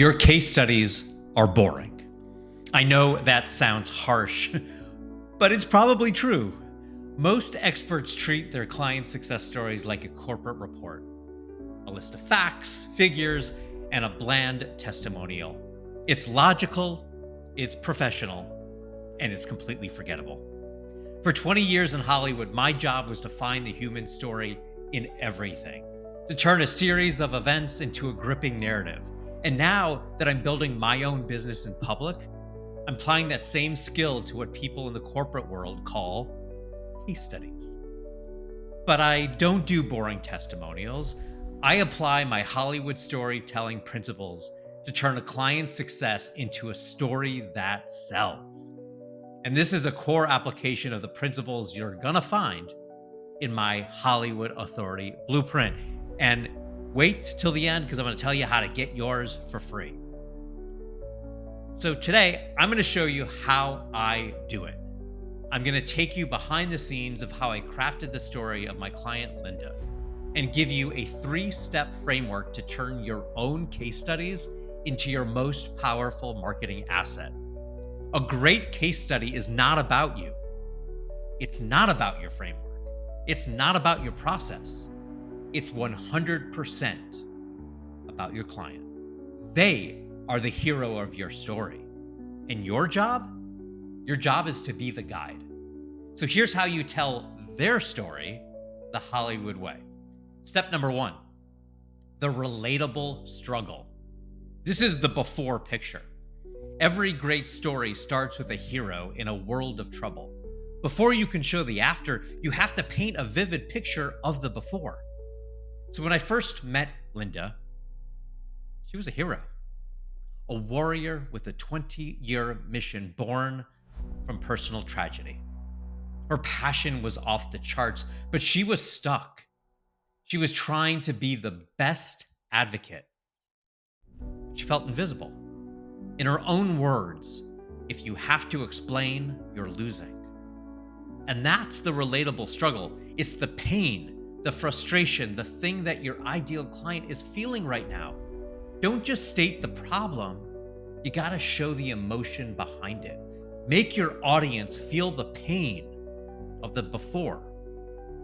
Your case studies are boring. I know that sounds harsh, but it's probably true. Most experts treat their client success stories like a corporate report, a list of facts, figures, and a bland testimonial. It's logical, it's professional, and it's completely forgettable. For 20 years in Hollywood, my job was to find the human story in everything, to turn a series of events into a gripping narrative. And now that I'm building my own business in public, I'm applying that same skill to what people in the corporate world call case studies. But I don't do boring testimonials. I apply my Hollywood storytelling principles to turn a client's success into a story that sells. And this is a core application of the principles you're going to find in my Hollywood Authority Blueprint. And wait till the end because I'm going to tell you how to get yours for free. So today, I'm going to show you how I do it. I'm going to take you behind the scenes of how I crafted the story of my client, Linda, and give you a 3-step framework to turn your own case studies into your most powerful marketing asset. A great case study is not about you. It's not about your framework. It's not about your process. It's 100% about your client. They are the hero of your story. And your job is to be the guide. So here's how you tell their story the Hollywood way. Step number 1, the relatable struggle. This is the before picture. Every great story starts with a hero in a world of trouble. Before you can show the after, you have to paint a vivid picture of the before. So when I first met Linda, she was a hero, a warrior with a 20-year mission born from personal tragedy. Her passion was off the charts, but she was stuck. She was trying to be the best advocate. She felt invisible. In her own words, if you have to explain, you're losing. And that's the relatable struggle. It's the pain, the frustration, the thing that your ideal client is feeling right now. Don't just state the problem. You got to show the emotion behind it. Make your audience feel the pain of the before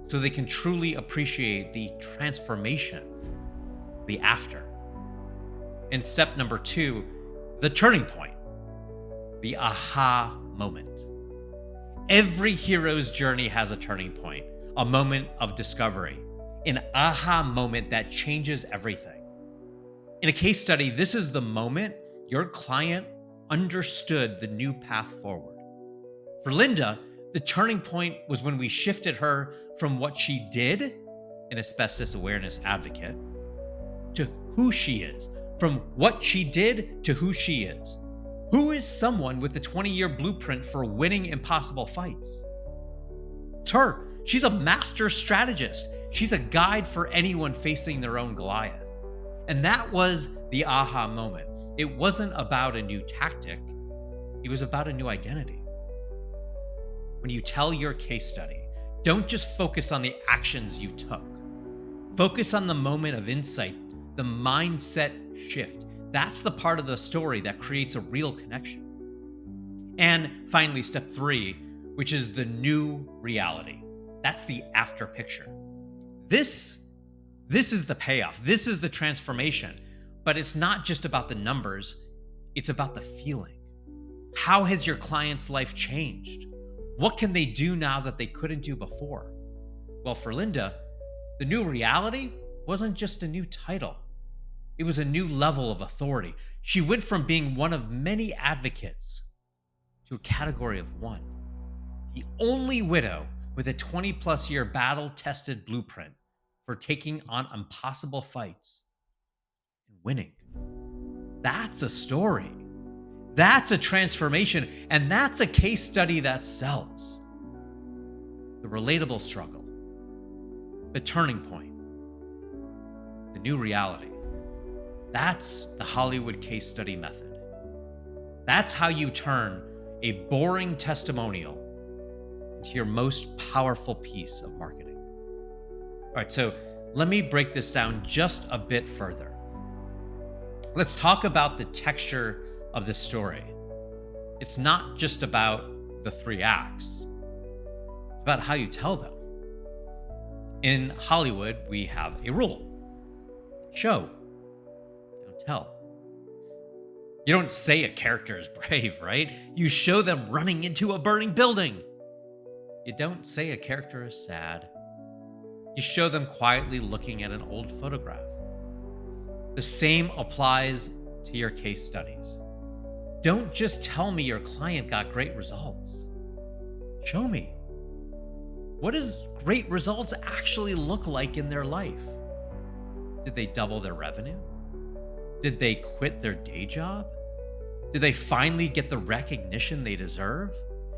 so they can truly appreciate the transformation, the after. And step number 2, the turning point, the aha moment. Every hero's journey has a turning point, a moment of discovery, an aha moment that changes everything. In a case study, this is the moment your client understood the new path forward. For Linda, the turning point was when we shifted her from what she did, an asbestos awareness advocate, to who she is. From what she did to who she is. Who is someone with a 20-year blueprint for winning impossible fights? It's her. She's a master strategist. She's a guide for anyone facing their own Goliath. And that was the aha moment. It wasn't about a new tactic. It was about a new identity. When you tell your case study, don't just focus on the actions you took. Focus on the moment of insight, the mindset shift. That's the part of the story that creates a real connection. And finally, step 3, which is the new reality. That's the after picture. This is the payoff. This is the transformation. But it's not just about the numbers. It's about the feeling. How has your client's life changed? What can they do now that they couldn't do before? Well, for Linda, the new reality wasn't just a new title. It was a new level of authority. She went from being one of many advocates to a category of one. The only widow with a 20-plus year battle-tested blueprint for taking on impossible fights and winning. That's a story. That's a transformation. And that's a case study that sells. The relatable struggle, the turning point, the new reality. That's the Hollywood case study method. That's how you turn a boring testimonial into your most powerful piece of marketing. All right, so let me break this down just a bit further. Let's talk about the texture of the story. It's not just about the three acts, it's about how you tell them. In Hollywood, we have a rule: show, don't tell. You don't say a character is brave, right? You show them running into a burning building. You don't say a character is sad. You show them quietly looking at an old photograph. The same applies to your case studies. Don't just tell me your client got great results. Show me. What does great results actually look like in their life? Did they double their revenue? Did they quit their day job? Did they finally get the recognition they deserve?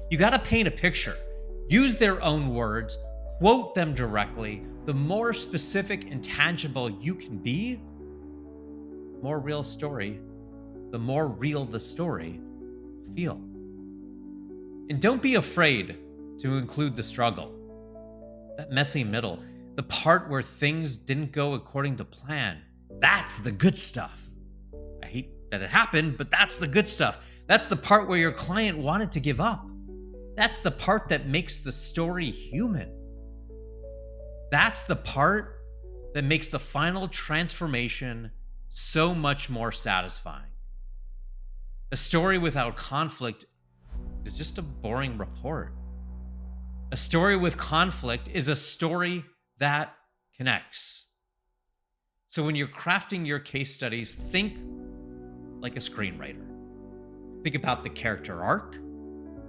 You got to paint a picture. Use their own words, quote them directly. The more specific and tangible you can be, the more real the story will feel. And don't be afraid to include the struggle, that messy middle, the part where things didn't go according to plan. That's the good stuff. I hate that it happened, but that's the good stuff. That's the part where your client wanted to give up. That's the part that makes the story human. That's the part that makes the final transformation so much more satisfying. A story without conflict is just a boring report. A story with conflict is a story that connects. So when you're crafting your case studies, think like a screenwriter. Think about the character arc,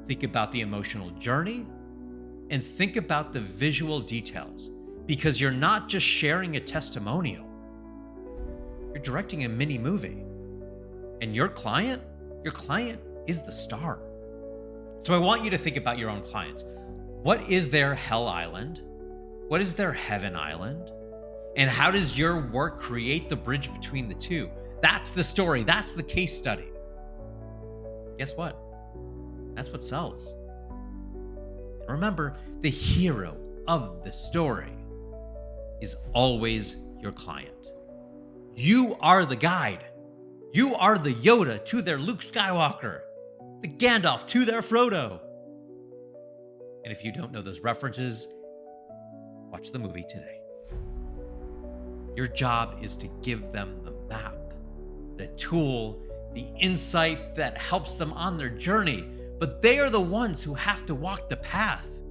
think about the emotional journey, and think about the visual details, because you're not just sharing a testimonial, you're directing a mini movie. And your client is the star. So I want you to think about your own clients. What is their hell island? What is their heaven island? And how does your work create the bridge between the two? That's the story. That's the case study. Guess what? That's what sells. And remember, the hero of the story is always your client. You are the guide. You are the Yoda to their Luke Skywalker, the Gandalf to their Frodo. And if you don't know those references, watch the movie today. Your job is to give them the map, the tool, the insight that helps them on their journey. But they are the ones who have to walk the path.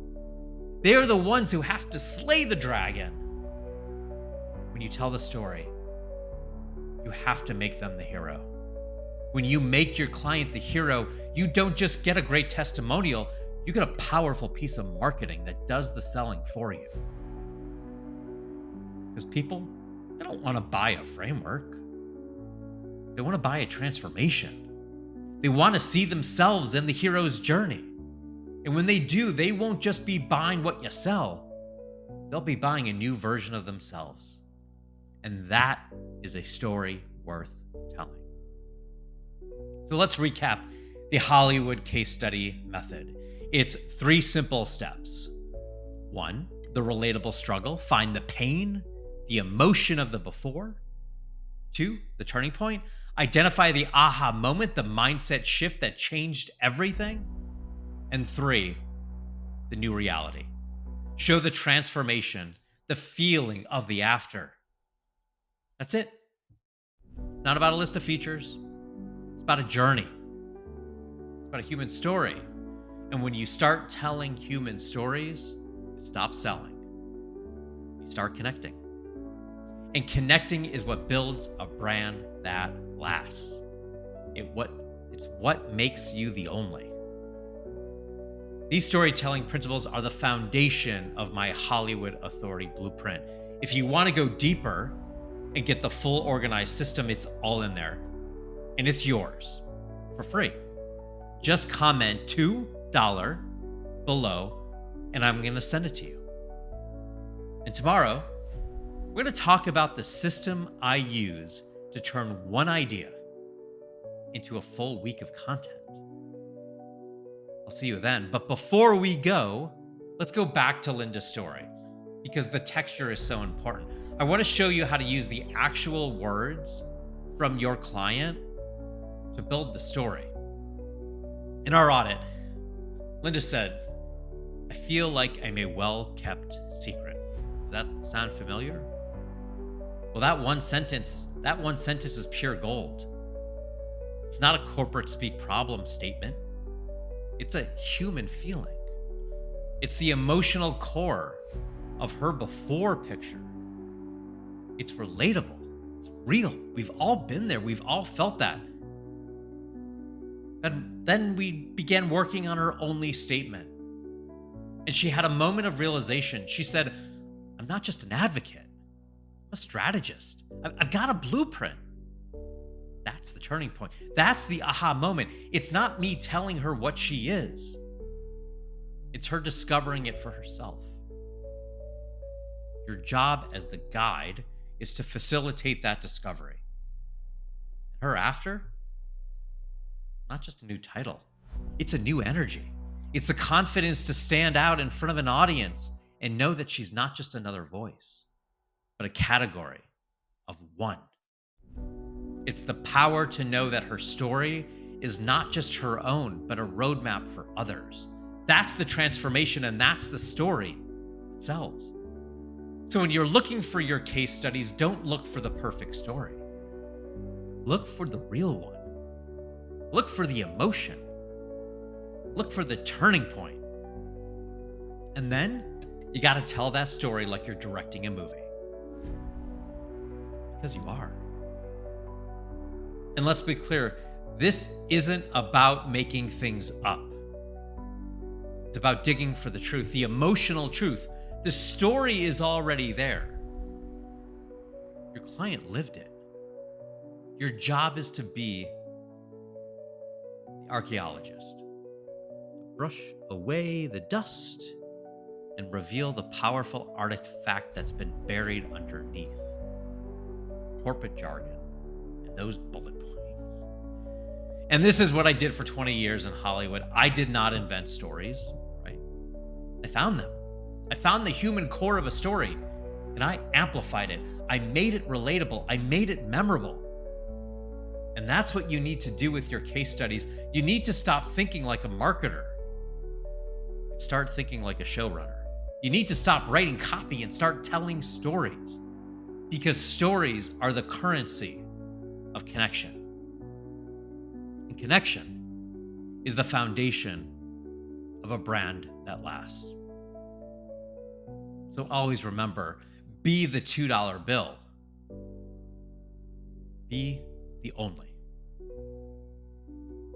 They are the ones who have to slay the dragon. When you tell the story, you have to make them the hero. When you make your client the hero, you don't just get a great testimonial, you get a powerful piece of marketing that does the selling for you. Because people, they don't want to buy a framework. They want to buy a transformation. They want to see themselves in the hero's journey. And when they do, they won't just be buying what you sell. They'll be buying a new version of themselves. And that is a story worth telling. So let's recap the Hollywood case study method. It's 3 simple steps. 1, the relatable struggle. Find the pain, the emotion of the before. 2, the turning point. Identify the aha moment, the mindset shift that changed everything. And 3, the new reality. Show the transformation, the feeling of the after. That's it. It's not about a list of features. It's about a journey. It's about a human story. And when you start telling human stories, you stop selling. You start connecting. And connecting is what builds a brand that lasts. It's what makes you the only. These storytelling principles are the foundation of my Hollywood Authority Blueprint. If you want to go deeper and get the full organized system, it's all in there. And it's yours for free. Just comment $2 below and I'm going to send it to you. And tomorrow, we're going to talk about the system I use to turn one idea into a full week of content. I'll see you then. But before we go, let's go back to Linda's story because the texture is so important. I want to show you how to use the actual words from your client to build the story. In our audit, Linda said, "I feel like I'm a well kept secret." Does that sound familiar? Well, that one sentence is pure gold. It's not a corporate speak problem statement. It's a human feeling. It's the emotional core of her before picture. It's relatable. It's real. We've all been there. We've all felt that. And then we began working on her only statement. And she had a moment of realization. She said, "I'm not just an advocate, I'm a strategist. I've got a blueprint." That's the turning point. That's the aha moment. It's not me telling her what she is, it's her discovering it for herself. Your job as the guide is to facilitate that discovery. Her after, not just a new title, it's a new energy. It's the confidence to stand out in front of an audience and know that she's not just another voice, but a category of one. It's the power to know that her story is not just her own, but a roadmap for others. That's the transformation, and that's the story that sells. So when you're looking for your case studies, don't look for the perfect story. Look for the real one. Look for the emotion. Look for the turning point. And then you got to tell that story like you're directing a movie. Because you are. And let's be clear, this isn't about making things up. It's about digging for the truth, the emotional truth. The story is already there. Your client lived it. Your job is to be the archaeologist. Brush away the dust and reveal the powerful artifact that's been buried underneath corporate jargon and those bullet points. And this is what I did for 20 years in Hollywood. I did not invent stories, right? I found them. I found the human core of a story and I amplified it. I made it relatable. I made it memorable. And that's what you need to do with your case studies. You need to stop thinking like a marketer and start thinking like a showrunner. You need to stop writing copy and start telling stories, because stories are the currency of connection. And connection is the foundation of a brand that lasts. So always remember, be the $2 bill. Be the only.